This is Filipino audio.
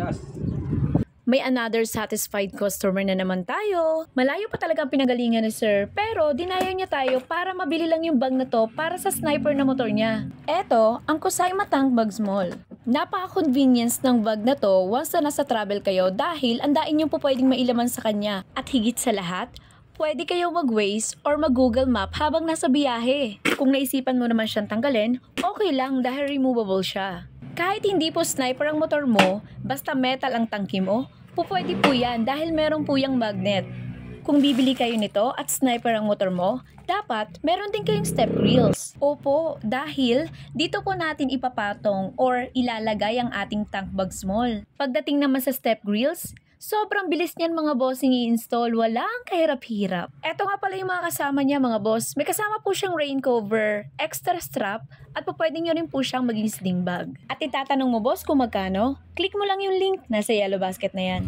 Yes. May another satisfied customer na naman tayo. Malayo pa talaga ang pinagalingan ni sir, pero dinayo niya tayo para mabili lang yung bag na to para sa sniper na motor niya. Eto, ang Kusai Tank Bags Mall. Napaka-convenience ng bag na to once na nasa travel kayo dahil andain yung po pwedeng mailaman sa kanya. At higit sa lahat, pwede kayo mag-Waze or mag-Google Map habang nasa biyahe. Kung naisipan mo naman siyang tanggalin, okay lang dahil removable siya. Kahit hindi po sniper ang motor mo, basta metal ang tangki mo, pwede po yan dahil meron po yung magnet. Kung bibili kayo nito at sniper ang motor mo, dapat meron din kayong step grills. Opo, dahil dito po natin ipapatong or ilalagay ang ating tank bags mall. Pagdating naman sa step grills, sobrang bilis niyan mga bossing i-install, walang kahirap-hirap. Eto nga pala yung mga kasama niya mga boss. May kasama po siyang rain cover, extra strap, at pwede nyo rin po siyang maging sling bag. At itatanong mo boss kung magkano? Click mo lang yung link, nasa yellow basket na yan.